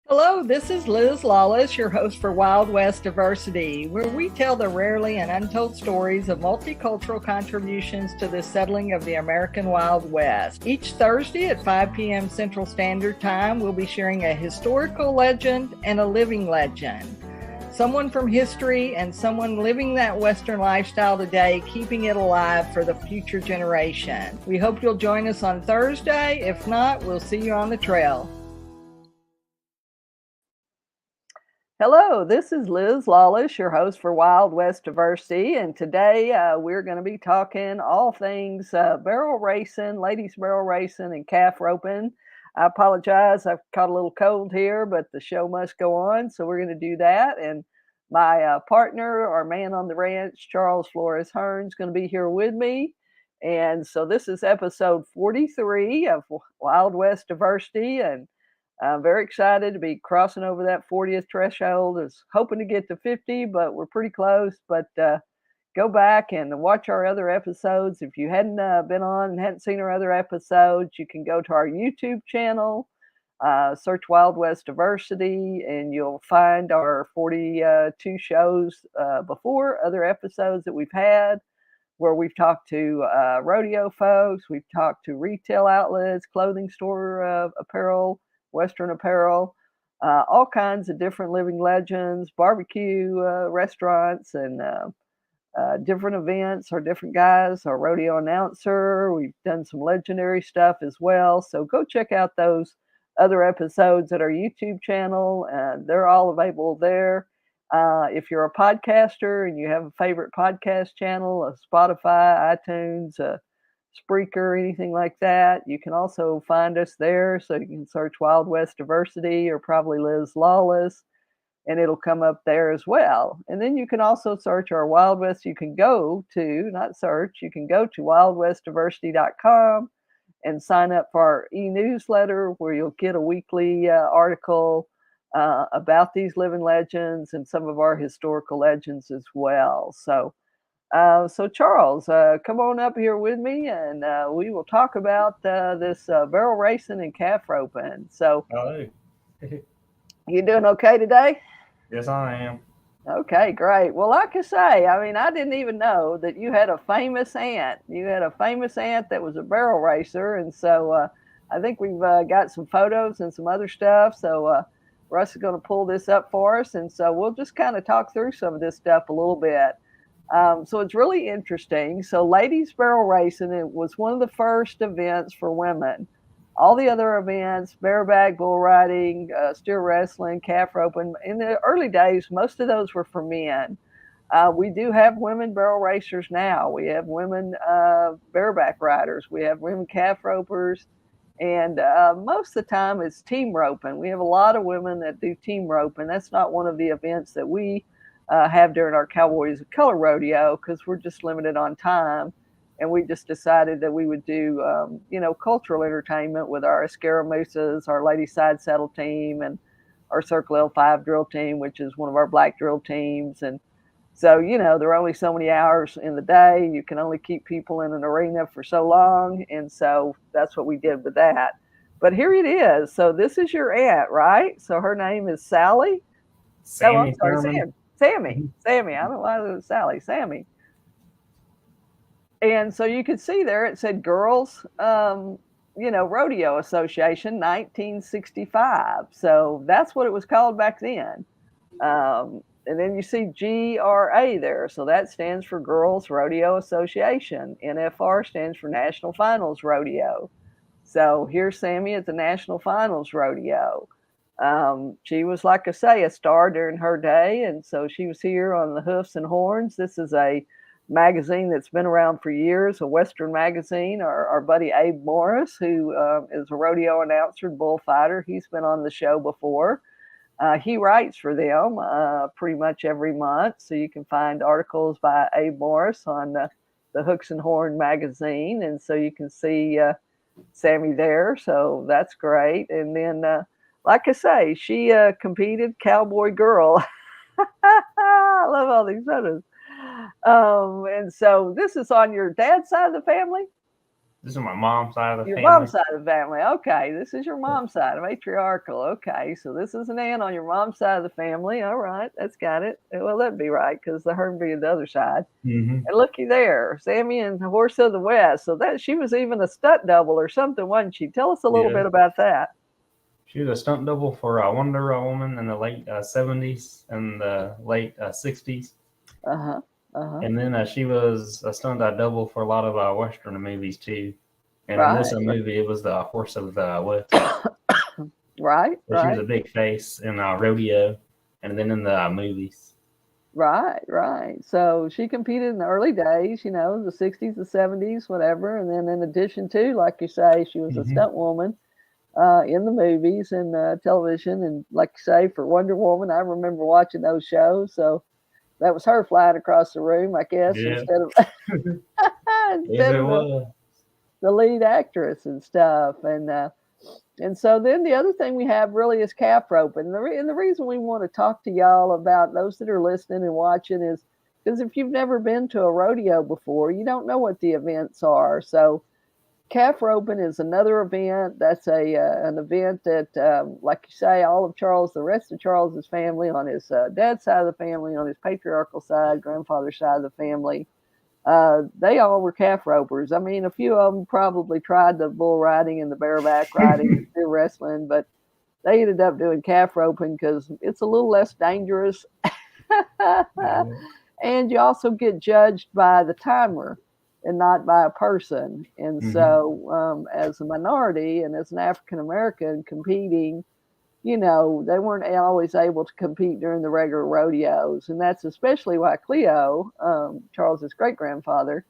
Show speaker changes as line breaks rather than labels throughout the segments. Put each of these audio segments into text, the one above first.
Hello, this is Liz Lawless, your host for Wild West Diversity, where we tell the rarely and untold stories of multicultural contributions to the settling of the American Wild West. Each Thursday at 5 p.m. Central Standard Time, we'll be sharing a historical legend and a living legend. Someone from history and someone living that Western lifestyle today, keeping it alive for the future generation. We hope you'll join us on Thursday. If not, we'll see you on the trail. Hello, this is Liz Lawless, your host for Wild West Diversity, and today we're going to be talking all things barrel racing, ladies barrel racing, and calf roping. I apologize, I've caught a little cold here, but the show must go on, so we're going to do that. And my partner, our man on the ranch, Charles Flores Hearn, is going to be here with me. And so this is episode 43 of Wild West Diversity, and I'm very excited to be crossing over that 40th threshold. I was hoping to get to 50, but we're pretty close. But go back and watch our other episodes. If you hadn't been on and hadn't seen our other episodes, you can go to our YouTube channel, search Wild West Diversity, and you'll find our 42 shows before, other episodes that we've had, where we've talked to rodeo folks, we've talked to retail outlets, clothing store apparel, Western apparel, all kinds of different living legends, barbecue restaurants, and different events. Our different guys, our rodeo announcer. We've done some legendary stuff as well. So go check out those other episodes at our YouTube channel. They're all available there. If you're a podcaster and you have a favorite podcast channel, a Spotify, iTunes, Spreaker, anything like that, you can also find us there. So you can search Wild West Diversity or probably Liz Lawless, and it'll come up there as well. And then you can also search our Wild West. You can go to, not search, you can go to wildwestdiversity.com and sign up for our e-newsletter, where you'll get a weekly article about these living legends and some of our historical legends as well. So Charles, come on up here with me, and we will talk about this barrel racing and calf roping. So,
Hello.
you doing okay today?
Yes, I am.
Okay, great. Well, like I say, I mean, I didn't even know that you had a famous aunt. You had a famous aunt that was a barrel racer, and so I think we've got some photos and some other stuff. So Russ is going to pull this up for us, and so we'll just kind of talk through some of this stuff a little bit. So it's really interesting. So ladies barrel racing, it was one of the first events for women. All the other events, bareback, bull riding, steer wrestling, calf roping, in the early days, most of those were for men. We do have women barrel racers now. We have women bareback riders. We have women calf ropers. And most of the time it's team roping. We have a lot of women that do team roping. That's not one of the events that we have during our Cowboys of Color rodeo, because we're just limited on time. And we just decided that we would do, cultural entertainment with our escaramuces, our lady side saddle team, and our Circle L5 drill team, which is one of our black drill teams. And so, there are only so many hours in the day. You can only keep people in an arena for so long. And so that's what we did with that. But here it is. So this is your aunt, right? So her name is Sally. Oh, I'm
Sammy
sorry,
Thurman.
Sammy. I don't know why it was Sally. Sammy. And so you could see there it said Girls, Rodeo Association, 1965. So that's what it was called back then. And then you see GRA there. So that stands for Girls Rodeo Association. NFR stands for National Finals Rodeo. So here's Sammy at the National Finals Rodeo. She was, like I say, a star during her day. And so she was here on the Hoofs and Horns. This is a magazine that's been around for years, a Western magazine. Our buddy Abe Morris, who is a rodeo announcer and bullfighter, he's been on the show before. He writes for them pretty much every month. So you can find articles by Abe Morris on the Hooks and Horn magazine. And so you can see Sammy there. So that's great. And then, like I say, she competed cowboy girl. I love all these photos. And so this is on your dad's side of the family?
This is my mom's side of the
Your
family.
mom's side of the family. Okay, this is your mom's side, matriarchal. Okay, so this is an aunt on your mom's side of the family. All right, that's got it. Well, that'd be right because the Hearn be the other side.
Mm-hmm.
And looky there, Sammy and the Horse of the West. So that she was even a stunt double or something, wasn't she? Tell us a little
Yeah.
bit about that.
She was a stunt double for Wonder Woman in the late 70s and the late 60s.
Uh huh. Uh huh.
And then she was a stunt double for a lot of Western movies too. And in this
Right.
movie, it was the Horse of the West.
Right.
So she was
Right.
a big face in Rodeo, and then in the movies.
Right. Right. So she competed in the early days, the 60s, the 70s, whatever. And then in addition to, like you say, she was a
Hmm.
stunt woman in the movies and television. And like you say, for Wonder Woman, I remember watching those shows. So that was her flying across the room, I guess,
Yeah,
instead of
yes,
instead
it
of
was.
the lead actress and stuff. And so then the other thing we have really is calf roping. And the reason we want to talk to y'all about those that are listening and watching is because if you've never been to a rodeo before, you don't know what the events are. So calf roping is another event. That's an event that, like you say, all of Charles, the rest of Charles's family on his dad's side of the family, on his patriarchal side, grandfather's side of the family, they all were calf ropers. I mean, a few of them probably tried the bull riding and the bareback riding, the steer wrestling, but they ended up doing calf roping because it's a little less dangerous.
Yeah.
And you also get judged by the timer and not by a person. And
Hmm.
so, as a minority and as an African American competing, they weren't always able to compete during the regular rodeos. And that's especially why Cleo, Charles's great grandfather,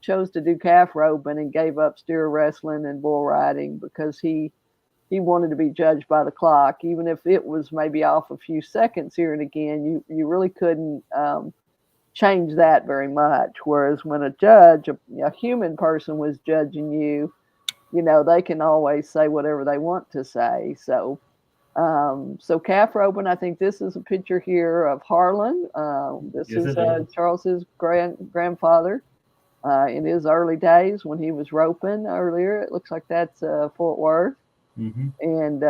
chose to do calf roping and gave up steer wrestling and bull riding because he wanted to be judged by the clock, even if it was maybe off a few seconds here and again. You really couldn't change that very much. Whereas when a judge, a human person, was judging you, they can always say whatever they want to say. So calf roping, I think this is a picture here of Harlan. This
Yes,
is
it is.
Charles's grandfather in his early days when he was roping earlier. It looks like that's Fort Worth.
Hmm.
And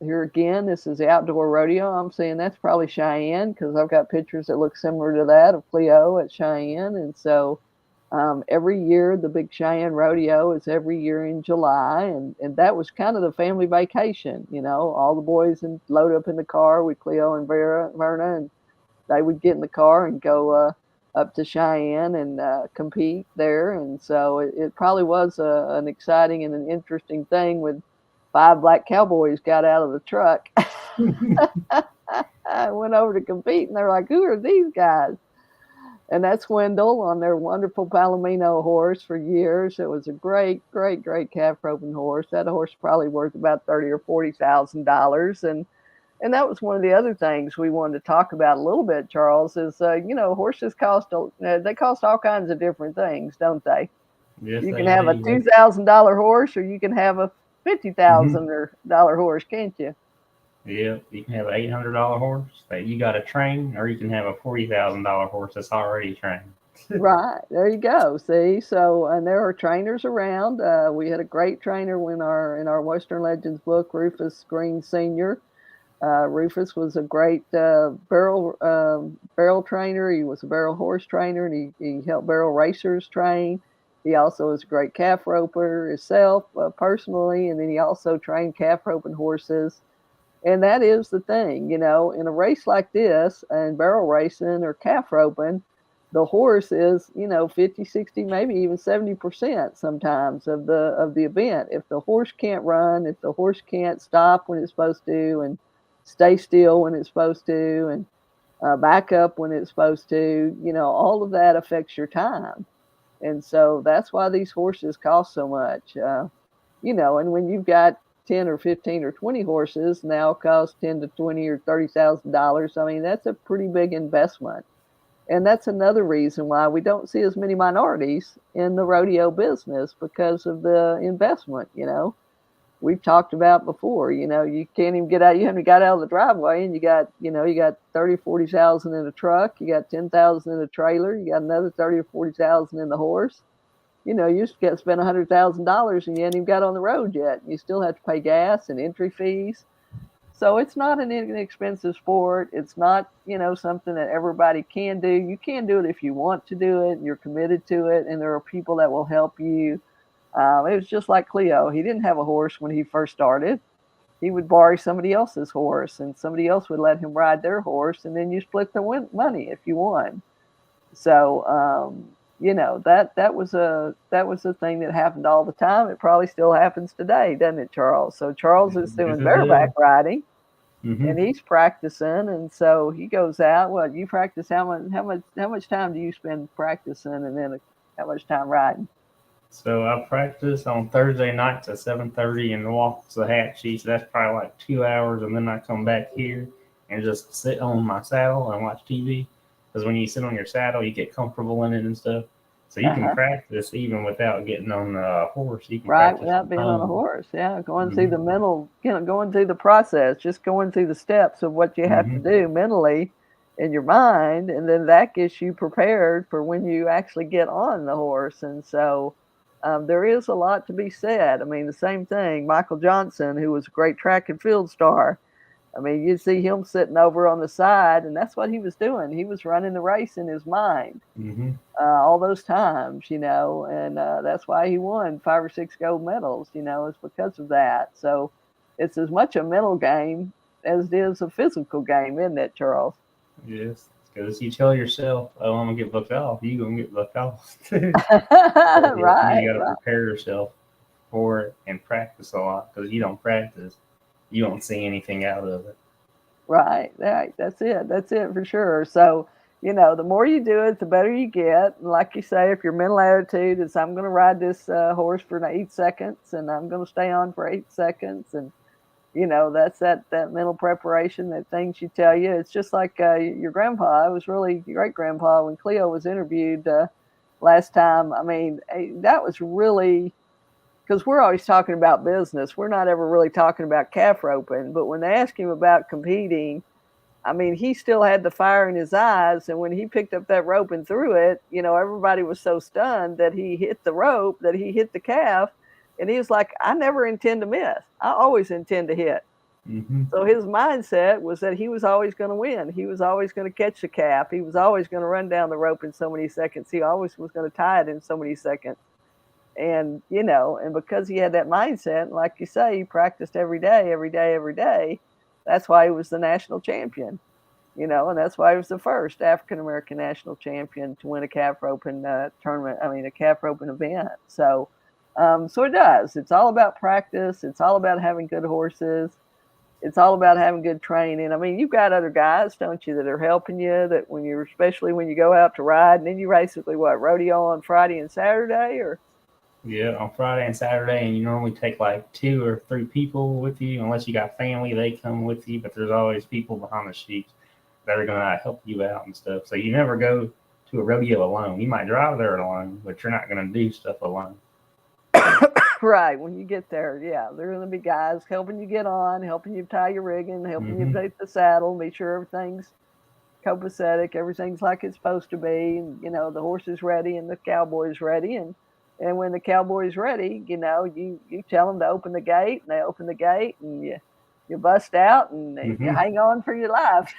here again, this is the outdoor rodeo. I'm saying that's probably Cheyenne because I've got pictures that look similar to that of Cleo at Cheyenne. And so every year, the big Cheyenne rodeo is every year in July. And that was kind of the family vacation. All the boys load up in the car with Cleo and Verna, and they would get in the car and go up to Cheyenne and compete there. And so it probably was an exciting and an interesting thing with 5 black cowboys got out of the truck. I went over to compete, and they're like, "Who are these guys?" And that's Wendell on their wonderful Palomino horse for years. It was a great, great, great calf roping horse. That horse probably worth about $30,000 or $40,000, and that was one of the other things we wanted to talk about a little bit, Charles. Is horses they cost all kinds of different things, don't they?
Yes,
You can
they
have a
do.
$2,000 horse, or you can have a fifty
Hmm.
thousand dollar horse, can't you?
Yeah, you can have an $800 horse that you got to train, or you can have a $40,000 horse that's already trained.
Right there, you go. See, so and there are trainers around. We had a great trainer in our Western Legends book, Rufus Green Senior. Rufus was a great barrel trainer. He was a barrel horse trainer, and he helped barrel racers train. He also is a great calf roper himself personally, and then he also trained calf roping horses. And that is the thing, in a race like this and barrel racing or calf roping, the horse is, 50, 60, maybe even 70% sometimes of the event. If the horse can't run, if the horse can't stop when it's supposed to and stay still when it's supposed to and back up when it's supposed to, all of that affects your time. And so that's why these horses cost so much. And when you've got 10 or 15 or 20 horses now cost 10 to 20 or $30,000, I mean, that's a pretty big investment. And that's another reason why we don't see as many minorities in the rodeo business because of the investment. We've talked about before, you can't even get out, you haven't got out of the driveway and you got 30, 40,000 in a truck, you got 10,000 in a trailer, you got another 30 or 40,000 in the horse. you get spend $100,000 and you ain't even got on the road yet. You still have to pay gas and entry fees. So it's not an inexpensive sport. It's not, something that everybody can do. You can do it if you want to do it and you're committed to it, and there are people that will help you. It was just like Cleo. He didn't have a horse when he first started. He would borrow somebody else's horse, and somebody else would let him ride their horse, and then you split the money if you won. So, that was a thing that happened all the time. It probably still happens today, doesn't it, Charles? So Charles is doing bareback riding, and he's practicing, and so he goes out. Well, you practice how much time do you spend practicing, and then how much time riding?
So I practice on Thursday nights at 7:30 and walk to the Hatchie. So that's probably like 2 hours, and then I come back here and just sit on my saddle and watch TV. Because when you sit on your saddle, you get comfortable in it and stuff. So you can practice even without getting on the horse. You can
Right,
practice
without
from
being on a
home.
horse. Yeah, going through the mental, going through the process, just going through the steps of what you have to do mentally in your mind, and then that gets you prepared for when you actually get on the horse. And so there is a lot to be said. I mean, the same thing, Michael Johnson, who was a great track and field star. I mean, you see him sitting over on the side, and that's what he was doing. He was running the race in his mind all those times, and that's why he won 5 or 6 gold medals, it's because of that. So it's as much a mental game as it is a physical game, isn't it, Charles?
Yes, because you tell yourself, "Oh, I'm gonna get booked off," you gonna get booked off too. So you
Right,
got to
right.
prepare yourself for it and practice a lot. Because if you don't practice, you don't see anything out of it.
Right, right. That's it. That's it for sure. So, the more you do it, the better you get. And like you say, if your mental attitude is, I'm going to ride this horse for 8 seconds and I'm going to stay on for 8 seconds. And, that's that mental preparation, that things you tell you. It's just like your grandpa. It was really your great grandpa when Cleo was interviewed last time. I mean, that was really, because we're always talking about business. We're not ever really talking about calf roping. But when they asked him about competing, I mean, he still had the fire in his eyes. And when he picked up that rope and threw it, everybody was so stunned that he hit the rope, that he hit the calf. And he was like, I never intend to miss. I always intend to hit. So his mindset was that he was always going to win. He was always going to catch the calf. He was always going to run down the rope in so many seconds. He always was going to tie it in so many seconds. And and because he had that mindset, and like you say, he practiced every day, every day, every day. That's why he was the national champion. And that's why he was the first African American national champion to win a calf roping tournament. I mean, a calf roping event. So it does. It's all about practice. It's all about having good horses. It's all about having good training. I mean, you've got other guys, don't you, that are helping you. That especially when you go out to ride, and then you basically rodeo on Friday and Saturday, or
Yeah, on Friday and Saturday, and you normally take like 2 or 3 people with you, unless you got family, they come with you. But there's always people behind the sheets that are gonna help you out and stuff. So you never go to a rodeo alone. You might drive there alone, but you're not gonna do stuff alone.
right when you get there, yeah, there are going to be guys helping you get on, helping you tie your rigging, helping you
hmm
take the saddle, make sure everything's copacetic, everything's like it's supposed to be, and the horse is ready and the cowboy's ready, and when the cowboy's ready, you tell them to open the gate, and they open the gate, and you bust out and you
hmm
hang on for your life.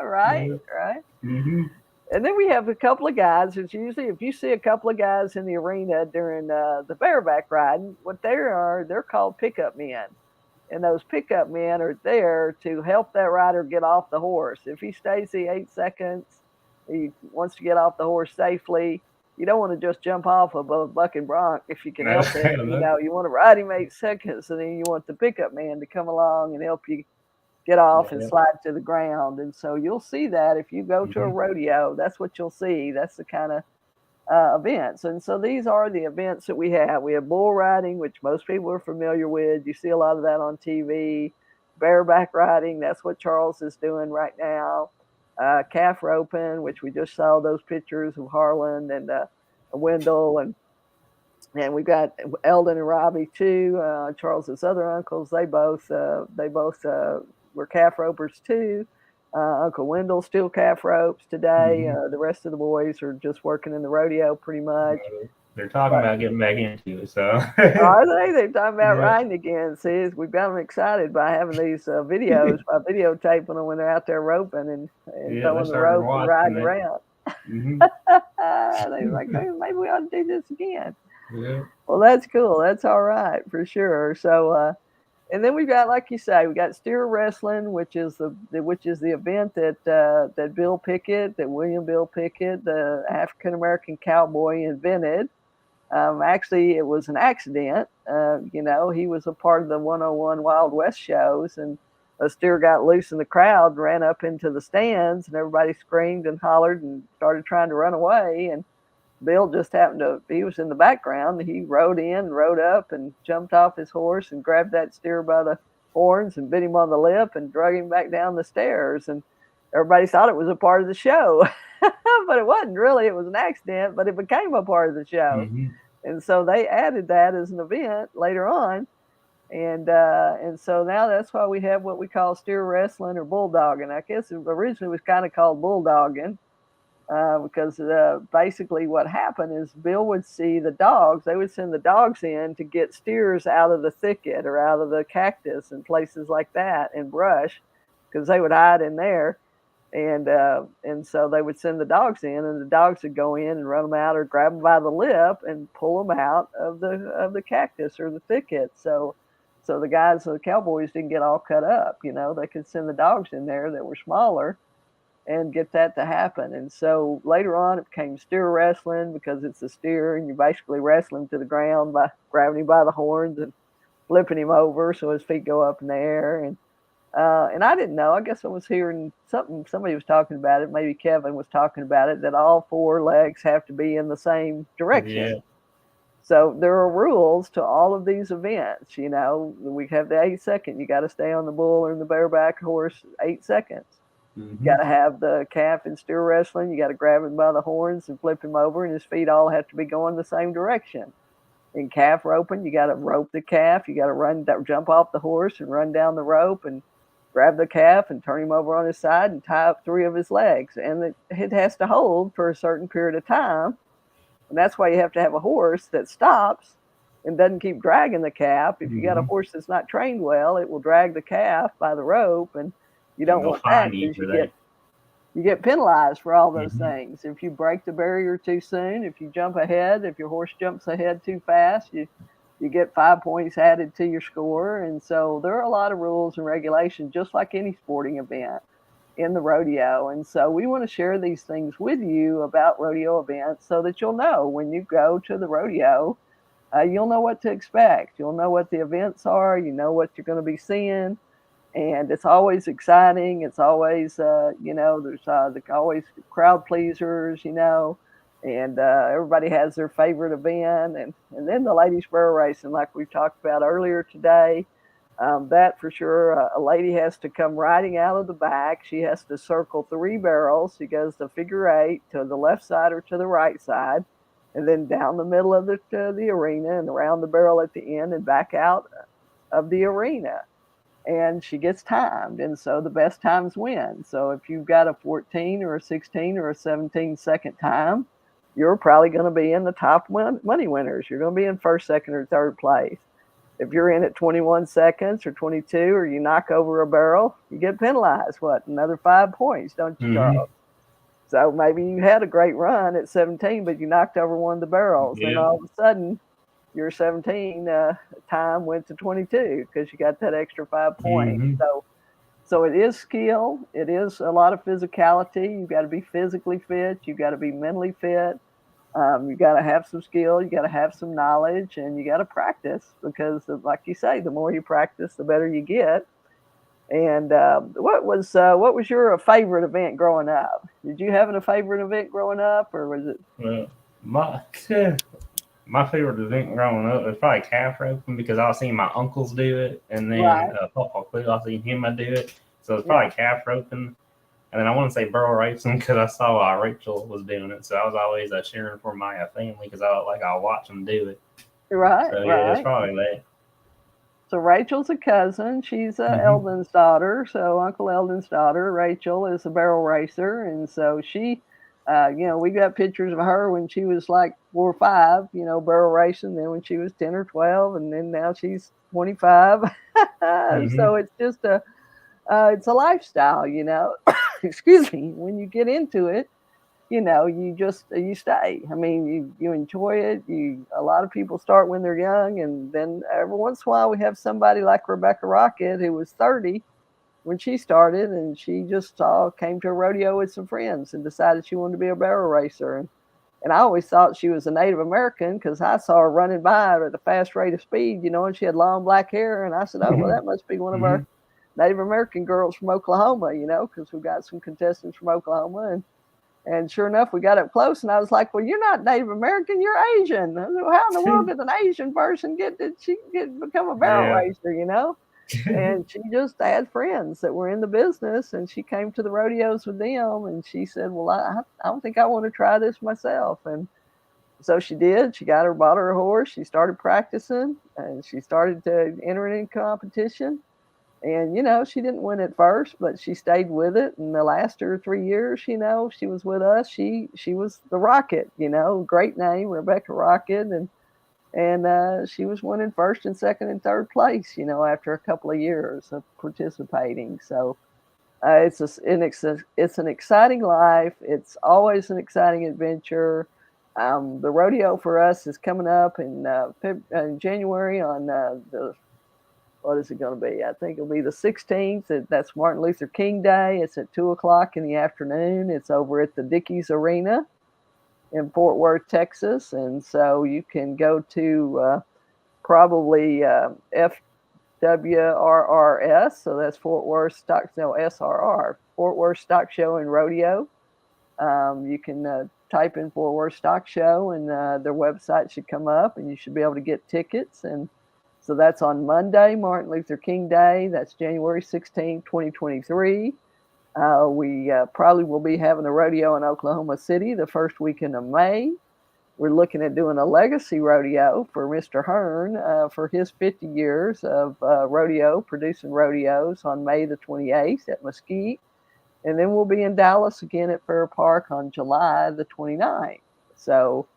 Right,
Yeah.
right.
hmm
And then we have a couple of guys. It's usually, if you see a couple of guys in the arena during the bareback riding, what they are, they're called pickup men. And those pickup men are there to help that rider get off the horse. If he stays the 8 seconds, he wants to get off the horse safely. You don't want to just jump off of a buck and bronc if you can
No,
help it.
no.
You want to ride him 8 seconds, and then you want the pickup man to come along and help you get off and
Yeah.
slide to the ground. And so you'll see that if you go to a
hmm
rodeo, that's what you'll see. That's the kind of events. And so these are the events that we have. We have bull riding, which most people are familiar with. You see a lot of that on TV. Bareback riding, that's what Charles is doing right now. Calf roping, which we just saw those pictures of Harlan and Wendell, and we've got Eldon and Robbie too. Charles's other uncles, they both were calf ropers too. Uncle Wendell still calf ropes today.
Mm-hmm.
The rest of the boys are just working in the rodeo pretty much.
They're talking about getting back into it, so
Are they? They're talking about
yeah,
riding again. See, we've got them excited by having these videos, by videotaping them when they're out there roping and
yeah, they
throwing the
started
rope and
watching
riding
it.
around.
Mm-hmm.
They're like, "Hey, maybe we ought to do this again."
Yeah.
Well, that's cool. That's all right for sure. So, and then we've got, like you say, we got steer wrestling, which is the event that Bill Pickett, that William Bill Pickett, the African American cowboy, invented. Actually, it was an accident. He was a part of the 101 Wild West shows, and a steer got loose in the crowd, ran up into the stands, and everybody screamed and hollered and started trying to run away. And Bill just he was in the background. He rode in, rode up, and jumped off his horse and grabbed that steer by the horns and bit him on the lip and drug him back down the stairs. And everybody thought it was a part of the show, but it wasn't really. It was an accident, but it became a part of the show.
Mm-hmm.
And so they added that as an event later on. And so now that's why we have what we call steer wrestling or bulldogging. I guess it originally was kind of called bulldogging. Because basically what happened is Bill would see the dogs. They would send the dogs in to get steers out of the thicket or out of the cactus and places like that and brush, because they would hide in there. And so they would send the dogs in, and the dogs would go in and run them out or grab them by the lip and pull them out of the cactus or the thicket. So the guys, the cowboys, didn't get all cut up. They could send the dogs in there that were smaller and get that to happen. And so later on, it became steer wrestling because it's a steer and you're basically wrestling to the ground by grabbing him by the horns and flipping him over so his feet go up in the air. And I didn't know. I guess I was hearing somebody was talking about it. Maybe Kevin was talking about it, that all four legs have to be in the same direction.
Yeah.
So there are rules to all of these events. We have the 8 second. You got to stay on the bull or the bareback horse 8 seconds.
Mm-hmm.
You got to have the calf in steer wrestling. You got to grab him by the horns and flip him over, and his feet all have to be going the same direction. In calf roping, you got to rope the calf. You got to jump off the horse and run down the rope and grab the calf and turn him over on his side and tie up 3 of his legs. And it has to hold for a certain period of time. And that's why you have to have a horse that stops and doesn't keep dragging the calf. If you got a horse that's not trained well, it will drag the calf by the rope, and you don't want that because you get penalized for all those things. If you break the barrier too soon, if you jump ahead, if your horse jumps ahead too fast, you get 5 points added to your score. And so there are a lot of rules and regulations, just like any sporting event in the rodeo. And so we want to share these things with you about rodeo events so that you'll know when you go to the rodeo, you'll know what to expect. You'll know what the events are. You know what you're going to be seeing. And it's always exciting. It's always, there's always crowd pleasers, and everybody has their favorite event. And then the ladies barrel racing, like we talked about earlier today, that for sure, a lady has to come riding out of the back. She has to circle 3 barrels. She goes to figure 8 to the left side or to the right side, and then down the middle of the arena and around the barrel at the end and back out of the arena. And she gets timed, and so the best times win. So if you've got a 14 or a 16 or a 17-second time, you're probably going to be in the top money winners. You're going to be in first, second, or third place. If you're in at 21 seconds or 22, or you knock over a barrel, you get penalized. Another 5 points, don't you, Charles? So maybe you had a great run at 17, but you knocked over one of the barrels, and all of a sudden, your 17 time went to 22 because you got that extra 5 points. So it is skill. It is a lot of physicality. You've got to be physically fit. You've got to be mentally fit. You got to have some skill. You got to have some knowledge, and you got to practice because, like you say, the more you practice, the better you get. And what was your favorite event growing up? Did you have a favorite event growing up, or was it?
My favorite event growing up was probably calf roping because I was seeing my uncles do it, and then Papa Clue, I was seeing him do it. So it's probably calf roping, and then I want to say barrel racing because I saw Rachel was doing it, so I was always cheering for my family because I'll watch them do it.
Right.
So yeah, it's probably that.
So Rachel's a cousin. She's
Hmm.
Eldon's daughter. So Uncle Eldon's daughter, Rachel, is a barrel racer, and so she, we got pictures of her when she was like 4 or 5, barrel racing. Then when she was 10 or 12, and then now she's 25. So
Hmm.
it's a lifestyle. Excuse me. When you get into it, you just you stay. I mean, you enjoy it. A lot of people start when they're young, and then every once in a while we have somebody like Rebecca Rocket who was 30 when she started, and she just came to a rodeo with some friends and decided she wanted to be a barrel racer. And I always thought she was a Native American because I saw her running by at a fast rate of speed, and she had long black hair. And I said, oh, well,
Hmm.
that must be one of
Hmm.
our Native American girls from Oklahoma, because we've got some contestants from Oklahoma. And sure enough, we got up close, and I was like, "Well, you're not Native American, you're Asian. I said, well, how in the world did an Asian person become a barrel
Yeah.
racer?" And she just had friends that were in the business, and she came to the rodeos with them, and she said, "Well, I don't think I want to try this myself." And so she did. She bought her a horse. She started practicing, and she started to enter in competition. And, she didn't win at first, but she stayed with it. And the last 2 or 3 years, she was with us. She was the Rocket, great name, Rebecca Rocket. And she was winning first and second and third place, after a couple of years of participating. So it's an exciting life. It's always an exciting adventure. The rodeo for us is coming up in January on the what is it going to be? I think it'll be the 16th. That's Martin Luther King Day. It's at 2 o'clock in the afternoon. It's over at the Dickies Arena in Fort Worth, Texas. And so you can go to probably FWRRS. So that's Fort Worth Stock, no, SRR, Fort Worth Stock Show and Rodeo. You can type in Fort Worth Stock Show, and their website should come up, and you should be able to get tickets. And so that's on Monday, Martin Luther King Day. That's January 16th, 2023. We probably will be having a rodeo in Oklahoma City the first weekend of May. We're looking at doing a legacy rodeo for Mr. Hearn for his 50 years of rodeo, producing rodeos on May the 28th at Mesquite. And then we'll be in Dallas again at Fair Park on July the 29th. So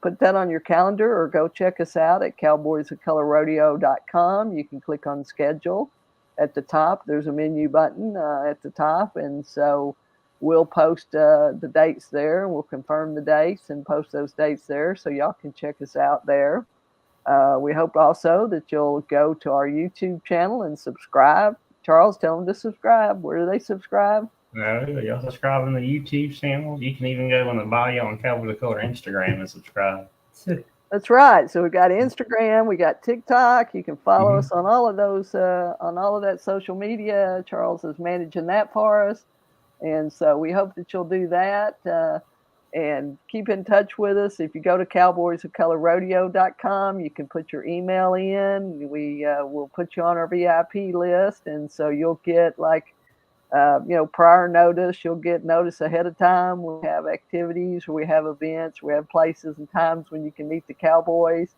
put that on your calendar, or go check us out at cowboysofcolorrodeo.com. You can click on schedule at the top. There's a menu button at the top. And so we'll post the dates there, and we'll confirm the dates and post those dates there so y'all can check us out there. We hope also that you'll go to our YouTube channel and subscribe. Charles, tell them to subscribe. Where do they subscribe?
No, y'all subscribe on the YouTube channel. You can even go in the bio on Cowboys of Color Instagram and subscribe.
That's right. So we got Instagram, we got TikTok. You can follow
Hmm.
us on all of those, on all of that social media. Charles is managing that for us, and so we hope that you'll do that and keep in touch with us. If you go to cowboysofcolorrodeo.com, you can put your email in. We will put you on our VIP list, and so you'll get prior notice. You'll get notice ahead of time. We have activities, we have events, we have places and times when you can meet the cowboys.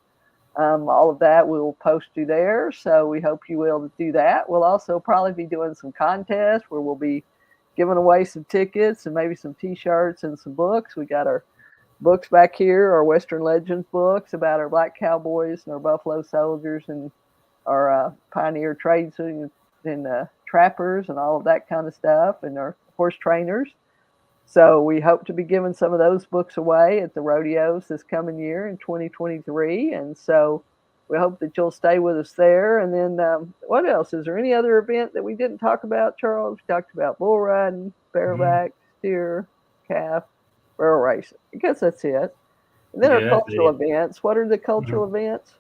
All of that we will post you there. So we hope you will do that. We'll also probably be doing some contests where we'll be giving away some tickets and maybe some T-shirts and some books. We got our books back here, our Western Legends books about our Black Cowboys and our Buffalo Soldiers and our pioneer trades and trappers and all of that kind of stuff, and our horse trainers. So we hope to be giving some of those books away at the rodeos this coming year in 2023. And so we hope that you'll stay with us there. And then what else? Is there any other event that we didn't talk about, Charles? We talked about bull riding,
Hmm.
bareback, steer, calf, barrel racing. I guess that's it. And then our
Yeah, that's
cultural
it.
events. What are the
Mhm.
cultural events?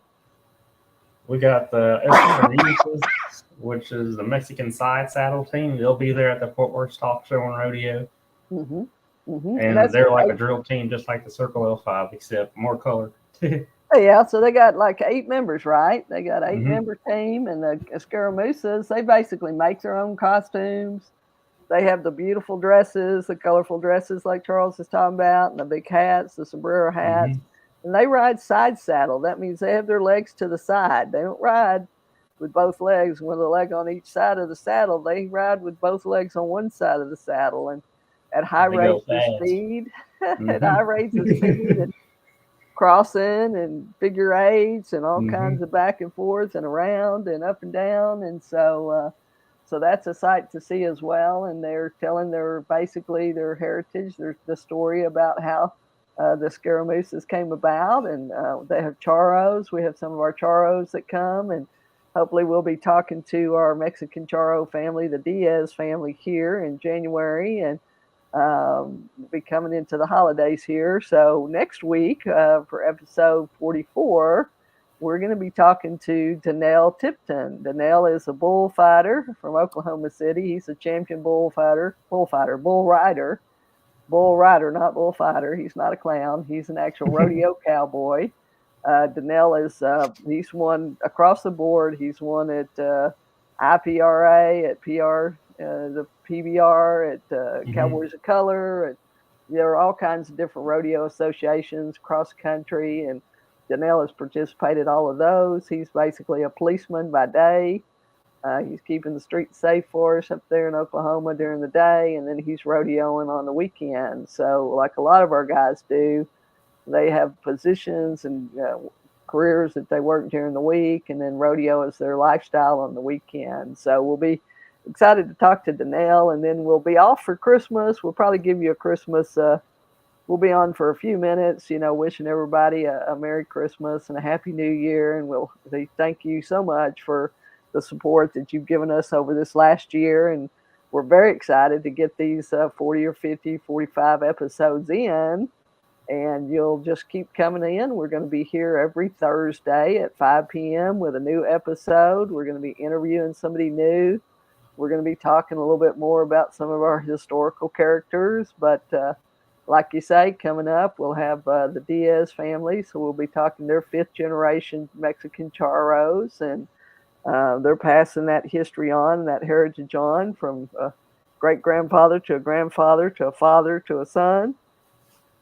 We got the Escoritas, which is the Mexican side saddle team. They'll be there at the Fort Worth Stock Show and Rodeo.
Mm-hmm. Mm-hmm. And
And
that's
they're like a
eight.
drill team, just like the Circle L5, except more color.
Yeah, so they got like 8 members, right? They got eight
Hmm.
member team, and the Escaramusas, they basically make their own costumes. They have the beautiful dresses, the colorful dresses like Charles is talking about, and the big hats, the sombrero hats.
Hmm.
And they ride side saddle. That means they have their legs to the side. They don't ride. with both legs, with a leg on each side of the saddle. They ride with both legs on one side of the saddle, and at high
They go
rates of
fast.
speed, at high
Hmm.
rates of speed, and crossing and figure eights and all
Hmm.
kinds of back and forth and around and up and down. And so that's a sight to see as well. And they're telling their basically their heritage, the story about how the scaramooses came about. And they have charros. We have some of our charros that come, and hopefully we'll be talking to our Mexican charro family, the Diaz family, here in January. And we'll be coming into the holidays here. So next week for episode 44, we're going to be talking to Danelle Tipton. Danelle is a bullfighter from Oklahoma City. He's a champion bull rider, not bullfighter. He's not a clown. He's an actual rodeo cowboy. Danelle is he's won across the board. He's won at IPRA, at PR, the PBR, at
Hmm.
Cowboys of Color. There are all kinds of different rodeo associations across the country, and Danelle has participated all of those. He's basically a policeman by day. He's keeping the streets safe for us up there in Oklahoma during the day, and then he's rodeoing on the weekend. So, like a lot of our guys do, they have positions and careers that they work during the week, and then rodeo is their lifestyle on the weekend. So we'll be excited to talk to Danelle, and then we'll be off for Christmas. We'll probably give you a Christmas. We'll be on for a few minutes, wishing everybody a Merry Christmas and a Happy New Year. And we'll say thank you so much for the support that you've given us over this last year. And we're very excited to get these 40 or 50, 45 episodes in, and you'll just keep coming in. We're going to be here every Thursday at 5 p.m. with a new episode. We're going to be interviewing somebody new. We're going to be talking a little bit more about some of our historical characters. But like you say, coming up, we'll have the Diaz family. So we'll be talking their fifth generation Mexican charros, and they're passing that history on, that heritage on from a great grandfather to a grandfather to a father to a son,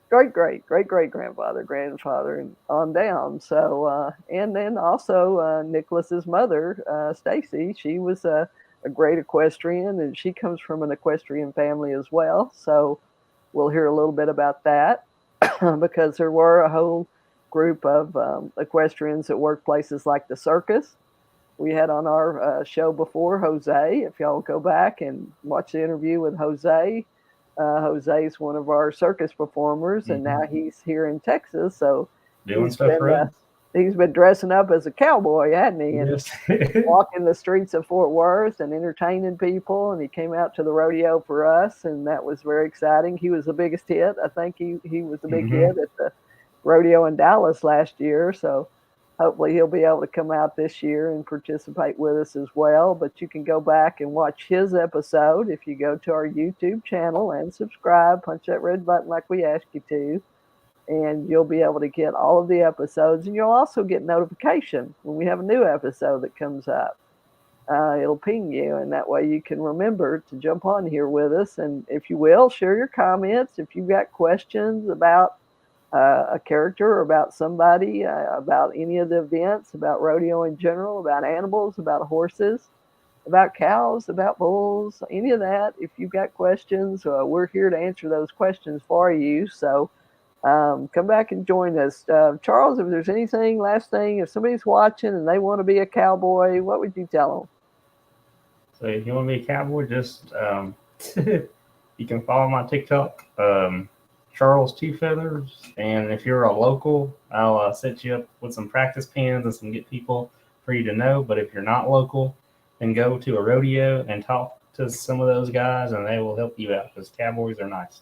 great grandfather, grandfather, and on down. So, and then also Nicholas's mother, Stacy, she was a great equestrian, and she comes from an equestrian family as well. So, we'll hear a little bit about that because there were a whole group of equestrians that worked places like the circus. We had on our show before Jose. If y'all go back and watch the interview with Jose, Jose's one of our circus performers, and now
Hmm.
he's here in Texas. So
Doing
he's
stuff
been
for us.
he's been dressing up as a cowboy, hadn't he? And
Yes.
walking the streets of Fort Worth and entertaining people. And he came out to the rodeo for us, and that was very exciting. He was the biggest hit. I think he was the big
Hmm.
hit at the rodeo in Dallas last year. So hopefully he'll be able to come out this year and participate with us as well. But you can go back and watch his episode if you go to our YouTube channel and subscribe, punch that red button like we asked you to, and you'll be able to get all of the episodes. And you'll also get notification when we have a new episode that comes up. It'll ping you, and that way you can remember to jump on here with us. And if you will, share your comments. If you've got questions about a character or about somebody, about any of the events, about rodeo in general, about animals, about horses, about cows, about bulls, any of that. If you've got questions, we're here to answer those questions for you. So come back and join us. Charles, if there's anything, last thing, if somebody's watching and they want to be a cowboy, what would you tell them?
So if you want to be a cowboy, just you can follow my TikTok, Charles Two Feathers, and if you're a local, I'll set you up with some practice pins and some get people for you to know. But if you're not local, then go to a rodeo and talk to some of those guys, and they will help you out because cowboys are nice.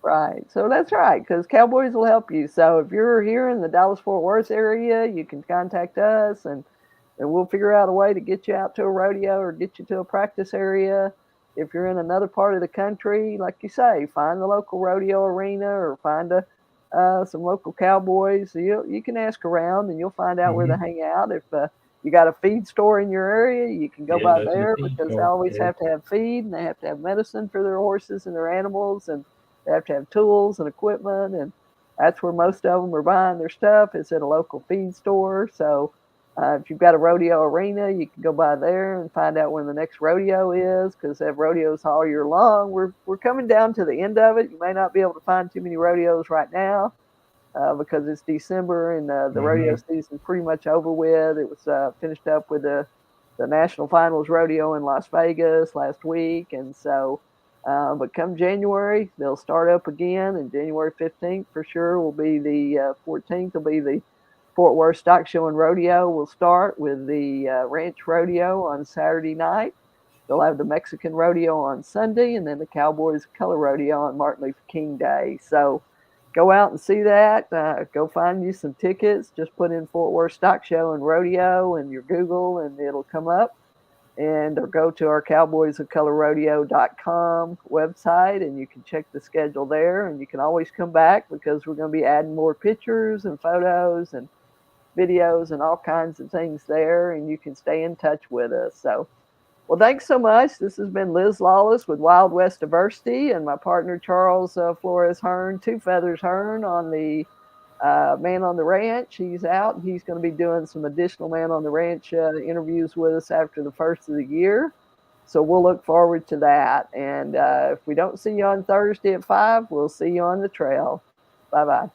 Right. So that's right, because Cowboys will help you. So if you're here in the Dallas Fort Worth area, you can contact us, and we'll figure out a way to get you out to a rodeo or get you to a practice area. If you're in another part of the country, like you say, find the local rodeo arena or find some local cowboys. You can ask around and you'll find out where
Hmm.
to hang out. If you got a feed store in your area, you can go
Yeah,
by
go to the
there
feed
because they
store.
always
Yeah.
have to have feed and they have to have medicine for their horses and their animals, and they have to have tools and equipment. And that's where most of them are buying their stuff is at a local feed store. So If you've got a rodeo arena, you can go by there and find out when the next rodeo is, because they have rodeos all year long. We're coming down to the end of it. You may not be able to find too many rodeos right now because it's December and the rodeo season pretty much over with. It was finished up with the National Finals Rodeo in Las Vegas last week, and so but come January, they'll start up again, and January 15th for sure will be the 14th will be the Fort Worth Stock Show and Rodeo. Will start with the Ranch Rodeo on Saturday night. They'll have the Mexican Rodeo on Sunday, and then the Cowboys Color Rodeo on Martin Luther King Day. So go out and see that. Go find you some tickets. Just put in Fort Worth Stock Show and Rodeo in your Google, and it'll come up. And or go to our cowboysofcolorrodeo.com website, and you can check the schedule there. And you can always come back because we're going to be adding more pictures and photos and videos and all kinds of things there, and you can stay in touch with us. So, well, thanks so much. This has been Liz Lawless with Wild West Diversity, and my partner Charles Flores Hearn, Two Feathers Hearn, on the Man on the Ranch. He's out, and he's going to be doing some additional Man on the Ranch interviews with us after the first of the year. So we'll look forward to that. And if we don't see you on Thursday at 5, we'll see you on the trail. Bye-bye.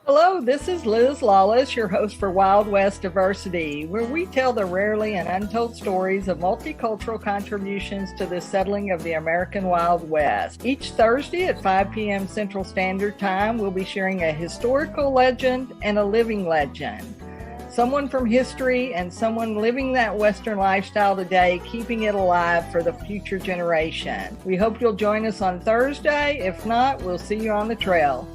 Hello, this is Liz Lawless, your host for Wild West Diversity, where we tell the rarely and untold stories of multicultural contributions to the settling of the American Wild West. Each Thursday at 5 p.m. Central Standard Time, we'll be sharing a historical legend and a living legend. Someone from history and someone living that Western lifestyle today, keeping it alive for the future generation. We hope you'll join us on Thursday. If not, we'll see you on the trail.